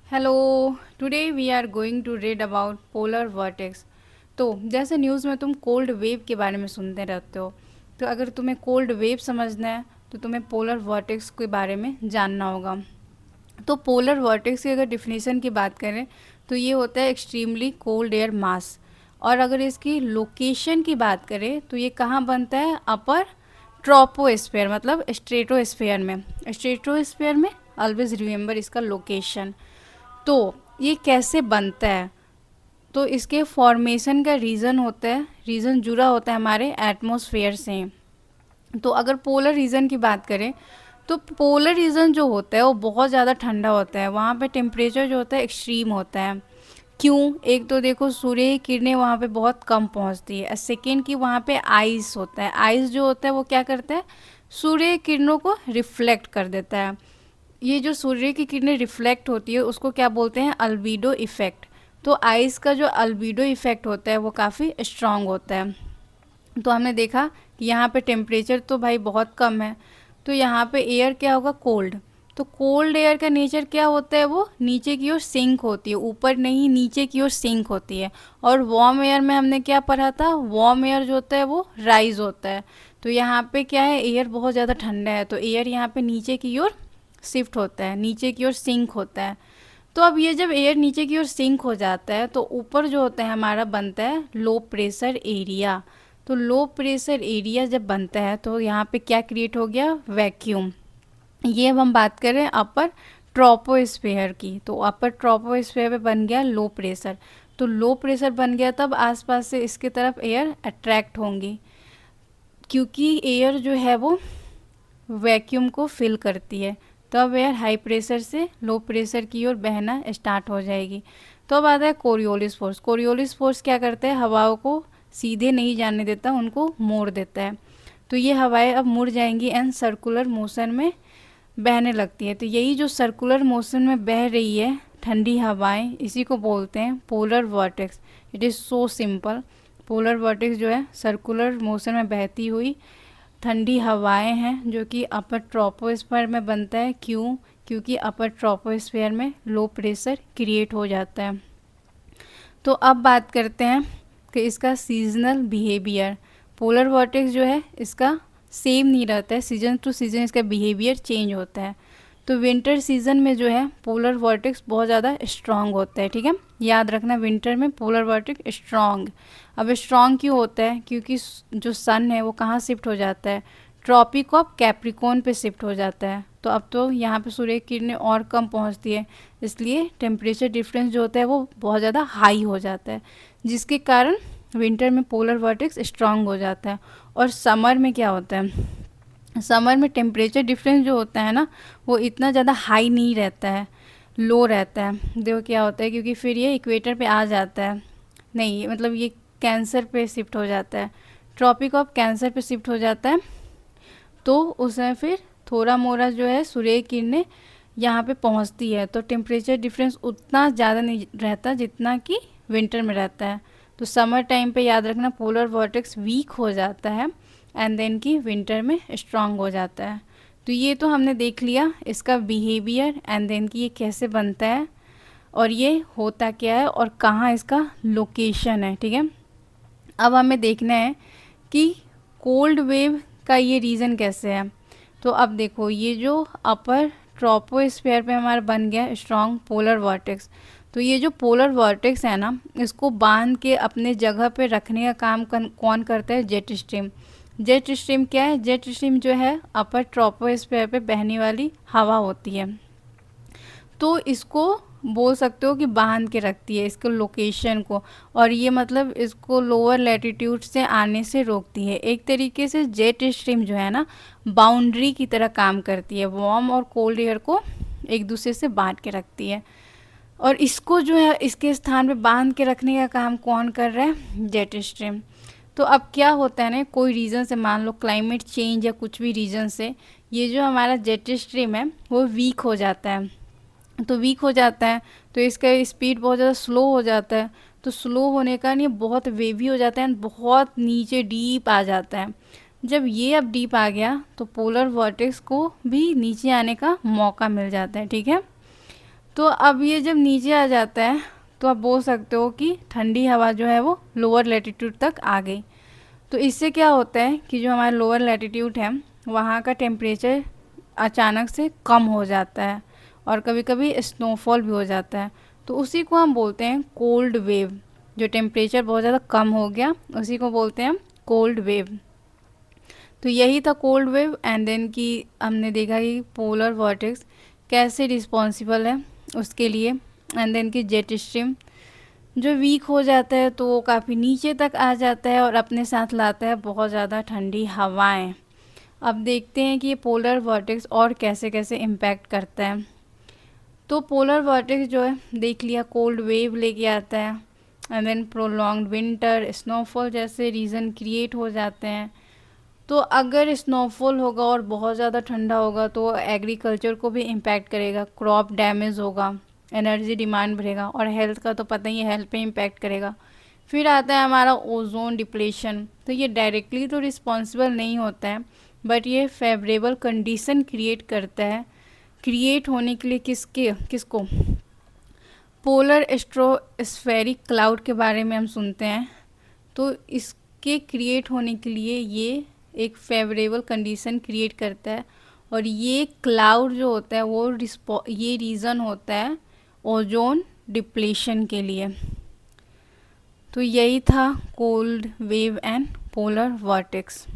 Hello. Today we are going to read about polar vertex. तो जैसे news में तुम कोल्ड वेव के बारे में सुनते रहते हो, तो अगर तुम्हें कोल्ड वेव समझना है तो तुम्हें पोलर वर्टेक्स के बारे में जानना होगा। तो पोलर वर्टेक्स की अगर डिफिनीशन की बात करें तो ये होता है एक्सट्रीमली कोल्ड एयर मास। और अगर इसकी लोकेशन की बात करें तो ये कहाँ बनता है? अपर ट्रोपोस्फेयर मतलब स्ट्रेटोस्फेयर में। स्ट्रेटोस्फेयर में ऑलवेज रिमेंबर इसका लोकेशन। तो ये कैसे बनता है? तो इसके फॉर्मेशन का रीज़न होता है, रीज़न जुड़ा होता है हमारे एटमॉस्फेयर से। तो अगर पोलर रीजन की बात करें तो पोलर रीजन जो होता है वो बहुत ज़्यादा ठंडा होता है, वहाँ पे टेम्परेचर जो होता है एक्सट्रीम होता है। क्यों? एक तो देखो सूर्य की किरणें वहाँ पे बहुत कम पहुँचती है। सेकेंड की वहाँ पे आइस होता है। आइस जो होता है वो क्या करता है? सूर्य की किरणों को रिफ्लेक्ट कर देता है। ये जो सूर्य की किरणें रिफ्लेक्ट होती है उसको क्या बोलते हैं? अल्बीडो इफेक्ट। तो आइस का जो अल्बीडो इफेक्ट होता है वो काफ़ी स्ट्रांग होता है। तो हमने देखा कि यहाँ पे टेम्परेचर तो भाई बहुत कम है, तो यहाँ पे एयर क्या होगा? कोल्ड। तो कोल्ड एयर का नेचर क्या होता है? वो नीचे की ओर सिंक होती है, ऊपर नहीं नीचे की ओर सिंक होती है। और वार्म एयर में हमने क्या पढ़ा था? वार्म एयर जो होता है वो राइज होता है। तो यहाँ पे क्या है? एयर बहुत ज़्यादा ठंडा है तो एयर यहाँ पे नीचे की ओर शिफ्ट होता है, नीचे की ओर सिंक होता है। तो अब ये जब एयर नीचे की ओर सिंक हो जाता है तो ऊपर जो होता है हमारा बनता है लो प्रेशर एरिया। तो लो प्रेशर एरिया जब बनता है तो यहाँ पे क्या क्रिएट हो गया? वैक्यूम। ये अब हम बात करें अपर ट्रोपोस्फेयर की, तो अपर ट्रोपोस्फेयर पे बन गया लो प्रेशर। तो लो प्रेशर बन गया तब आसपास से इसके तरफ एयर अट्रैक्ट होंगी, क्योंकि एयर जो है वो वैक्यूम को फिल करती है। तो अब एयर हाई प्रेशर से लो प्रेशर की ओर बहना स्टार्ट हो जाएगी। तो अब आता है कोरियोलिस फोर्स। कोरियोलिस फोर्स क्या करता है? हवाओं को सीधे नहीं जाने देता, उनको मोड़ देता है। तो ये हवाएं अब मुड़ जाएंगी एंड सर्कुलर मोशन में बहने लगती है। तो यही जो सर्कुलर मोशन में बह रही है ठंडी हवाएं, इसी को बोलते हैं polar vertex. It is so simple. Polar vertex जो है सर्कुलर मोशन में बहती हुई ठंडी हवाएं हैं जो कि अपर ट्रोपोस्फेयर में बनता है। क्यों? क्योंकि अपर ट्रोपोस्फेयर में लो प्रेशर क्रिएट हो जाता है। तो अब बात करते हैं कि इसका सीजनल बिहेवियर। पोलर वर्टेक्स जो है इसका सेम नहीं रहता है, सीजन टू सीजन इसका बिहेवियर चेंज होता है। तो विंटर सीजन में जो है पोलर वर्टेक्स बहुत ज़्यादा स्ट्रांग होता है। ठीक है, याद रखना विंटर में पोलर वर्टेक्स स्ट्रांग। अब स्ट्रांग क्यों होता है? क्योंकि जो सन है वो कहाँ शिफ्ट हो जाता है? ट्रॉपिक ऑफ कैप्रिकॉन पे शिफ्ट हो जाता है। तो अब तो यहाँ पे सूर्य की किरणें और कम पहुँचती है, इसलिए टेम्परेचर डिफरेंस जो होता है वो बहुत ज़्यादा हाई हो जाता है, जिसके कारण विंटर में पोलर वर्टेक्स स्ट्रांग हो जाता है। और समर में क्या होता है? समर में टेम्परेचर डिफरेंस जो होता है ना वो इतना ज़्यादा हाई नहीं रहता है, लो रहता है। देखो क्या होता है, क्योंकि फिर ये इक्वेटर पे आ जाता है, नहीं मतलब ये कैंसर पे शिफ्ट हो जाता है, ट्रॉपिक ऑफ कैंसर पे शिफ्ट हो जाता है। तो उसमें फिर थोड़ा मोड़ा जो है सूर्य की किरणें यहाँ पे पहुँचती है, तो टेम्परेचर डिफरेंस उतना ज़्यादा नहीं रहता जितना कि विंटर में रहता है। तो समर टाइम पे याद रखना पोलर वर्टेक्स वीक हो जाता है एंड देन की विंटर में स्ट्रांग हो जाता है। तो ये तो हमने देख लिया इसका बिहेवियर एंड देन की ये कैसे बनता है और ये होता क्या है और कहाँ इसका लोकेशन है। ठीक है, अब हमें देखना है कि कोल्ड वेव का ये रीज़न कैसे है। तो अब देखो ये जो अपर ट्रोपोस्फेयर पे हमारा बन गया स्ट्रॉन्ग पोलर वर्टेक्स। तो ये जो पोलर वर्टेक्स है ना इसको बांध के अपने जगह पे रखने का काम कौन करता है? Jet stream. जेट स्ट्रीम क्या है? जेट स्ट्रीम जो है अपर ट्रोपोस्फेयर पे बहने वाली हवा होती है। तो इसको बोल सकते हो कि बांध के रखती है इसको लोकेशन को, और ये मतलब इसको लोअर लैटिट्यूड से आने से रोकती है। एक तरीके से जेट स्ट्रीम जो है ना बाउंड्री की तरह काम करती है, वार्म और कोल्ड एयर को एक दूसरे से बांध के रखती है। और इसको जो है इसके स्थान पे बांध के रखने का काम कौन कर रहा है? Jet stream. तो अब क्या होता है ना, कोई रीज़न से मान लो क्लाइमेट चेंज या कुछ भी रीज़न से ये जो हमारा जेट स्ट्रीम है वो वीक हो जाता है। तो वीक हो जाता है तो इसका स्पीड बहुत ज़्यादा स्लो हो जाता है। तो स्लो होने का नहीं बहुत वेवी हो जाता है, बहुत नीचे डीप आ जाता है। जब ये अब डीप आ गया तो पोलर वर्टेक्स को भी नीचे आने का मौका मिल जाता है। ठीक है, तो अब ये जब नीचे आ जाता है तो आप बोल सकते हो कि ठंडी हवा जो है वो लोअर लैटिट्यूड तक आ गई। तो इससे क्या होता है कि जो हमारा लोअर लैटिट्यूड है वहाँ का टेम्परेचर अचानक से कम हो जाता है और कभी कभी स्नोफॉल भी हो जाता है। तो उसी को हम बोलते हैं कोल्ड वेव। जो टेम्परेचर बहुत ज़्यादा कम हो गया उसी को बोलते हैं हम कोल्ड वेव। तो यही था कोल्ड वेव। एंड देन कि हमने देखा कि पोलर वॉर्टेक्स कैसे रिस्पॉन्सिबल है उसके लिए। एंड देन कि जेट स्ट्रीम जो वीक हो जाता है तो वो काफ़ी नीचे तक आ जाता है और अपने साथ लाता है बहुत ज़्यादा ठंडी हवाएं। अब देखते हैं कि ये पोलर वॉर्टेक्स और कैसे कैसे इम्पैक्ट करता है। तो पोलर वॉर्टेक्स जो है देख लिया कोल्ड वेव लेके आता है। And then prolonged winter, snowfall जैसे रीज़न क्रिएट हो जाते हैं। तो अगर स्नोफॉल होगा और बहुत ज़्यादा ठंडा होगा तो एग्रीकल्चर को भी इम्पैक्ट करेगा, क्रॉप डैमेज होगा, एनर्जी डिमांड बढ़ेगा और हेल्थ का तो पता ही है, हेल्थ पे इम्पैक्ट करेगा। फिर आता है हमारा ओजोन डिप्लेशन। तो ये डायरेक्टली तो रिस्पॉन्सिबल नहीं होता है बट ये फेवरेबल कंडीशन क्रिएट करता है। क्रिएट होने के लिए किसको पोलर स्ट्रोस्फेरिक क्लाउड के बारे में हम सुनते हैं। तो इसके क्रिएट होने के लिए ये एक फेवरेबल कंडीशन क्रिएट करता है और ये क्लाउड जो होता है वो ये रीज़न होता है ओजोन डिप्लेशन के लिए। तो यही था cold wave and polar vortex.